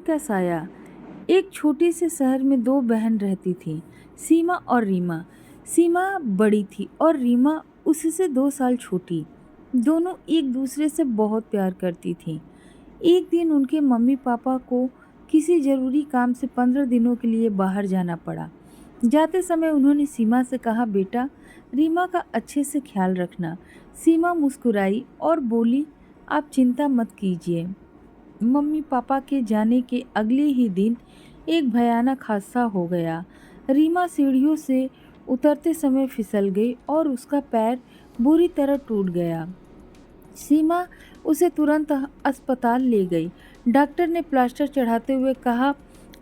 का साया। एक छोटे से शहर में दो बहन रहती थीं, सीमा और रीमा। सीमा बड़ी थी और रीमा उससे 2 साल छोटी। दोनों एक दूसरे से बहुत प्यार करती थीं। एक दिन उनके मम्मी पापा को किसी ज़रूरी काम से 15 दिनों के लिए बाहर जाना पड़ा। जाते समय उन्होंने सीमा से कहा, बेटा रीमा का अच्छे से ख्याल रखना। सीमा मुस्कुराई और बोली, आप चिंता मत कीजिए। मम्मी पापा के जाने के अगले ही दिन एक भयानक हादसा हो गया। रीमा सीढ़ियों से उतरते समय फिसल गई और उसका पैर बुरी तरह टूट गया। सीमा उसे तुरंत अस्पताल ले गई। डॉक्टर ने प्लास्टर चढ़ाते हुए कहा,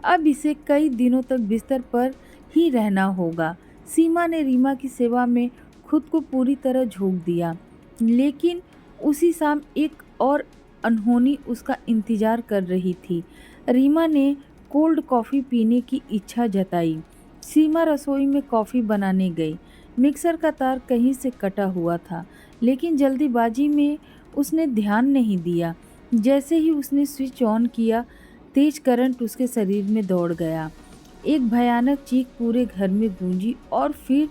अब इसे कई दिनों तक बिस्तर पर ही रहना होगा। सीमा ने रीमा की सेवा में खुद को पूरी तरह झोंक दिया। लेकिन उसी शाम एक और अनहोनी उसका इंतजार कर रही थी। रीमा ने कोल्ड कॉफ़ी पीने की इच्छा जताई। सीमा रसोई में कॉफ़ी बनाने गई। मिक्सर का तार कहीं से कटा हुआ था, लेकिन जल्दीबाजी में उसने ध्यान नहीं दिया। जैसे ही उसने स्विच ऑन किया, तेज करंट उसके शरीर में दौड़ गया। एक भयानक चीख पूरे घर में गूंजी और फिर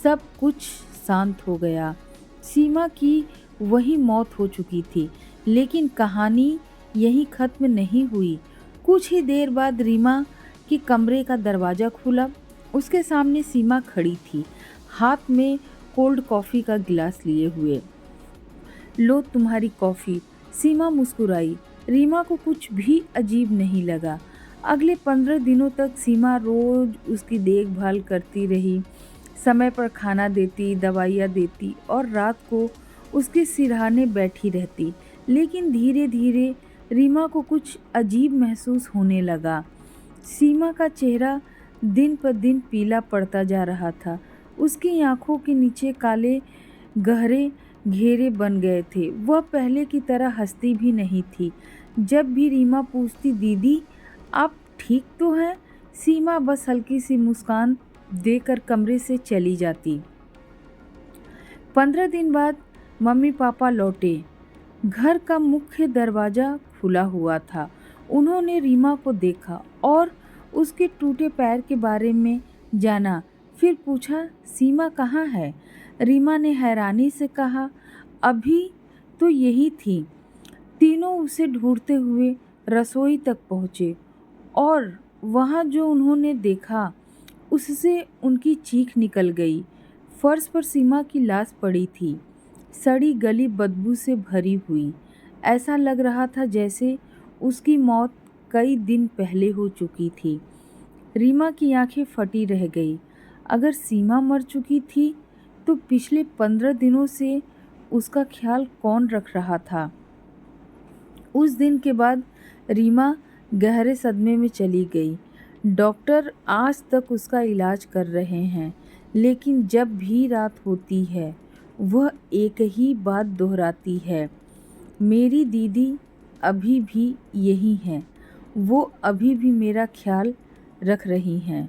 सब कुछ शांत हो गया। सीमा की वही मौत हो चुकी थी, लेकिन कहानी यहीं खत्म नहीं हुई। कुछ ही देर बाद रीमा के कमरे का दरवाज़ा खुला। उसके सामने सीमा खड़ी थी, हाथ में कोल्ड कॉफ़ी का गिलास लिए हुए। लो तुम्हारी कॉफ़ी। सीमा मुस्कुराई। रीमा को कुछ भी अजीब नहीं लगा। अगले 15 दिनों तक सीमा रोज़ उसकी देखभाल करती रही, समय पर खाना देती, दवाइयाँ देती और रात को उसके सिरहाने बैठी रहती। लेकिन धीरे धीरे रीमा को कुछ अजीब महसूस होने लगा। सीमा का चेहरा दिन पर दिन पीला पड़ता जा रहा था। उसकी आंखों के नीचे काले गहरे घेरे बन गए थे। वह पहले की तरह हंसती भी नहीं थी। जब भी रीमा पूछती, दीदी आप ठीक तो हैं, सीमा बस हल्की सी मुस्कान देकर कमरे से चली जाती। 15 दिन बाद मम्मी पापा लौटे। घर का मुख्य दरवाज़ा खुला हुआ था। उन्होंने रीमा को देखा और उसके टूटे पैर के बारे में जाना। फिर पूछा, सीमा कहाँ है? रीमा ने हैरानी से कहा, अभी तो यही थी। तीनों उसे ढूंढते हुए रसोई तक पहुँचे और वहाँ जो उन्होंने देखा उससे उनकी चीख निकल गई। फर्श पर सीमा की लाश पड़ी थी, सड़ी गली बदबू से भरी हुई। ऐसा लग रहा था जैसे उसकी मौत कई दिन पहले हो चुकी थी। रीमा की आंखें फटी रह गई। अगर सीमा मर चुकी थी तो पिछले 15 दिनों से उसका ख्याल कौन रख रहा था? उस दिन के बाद रीमा गहरे सदमे में चली गई। डॉक्टर आज तक उसका इलाज कर रहे हैं, लेकिन जब भी रात होती है वह एक ही बात दोहराती है, मेरी दीदी अभी भी यही हैं, वो अभी भी मेरा ख्याल रख रही हैं।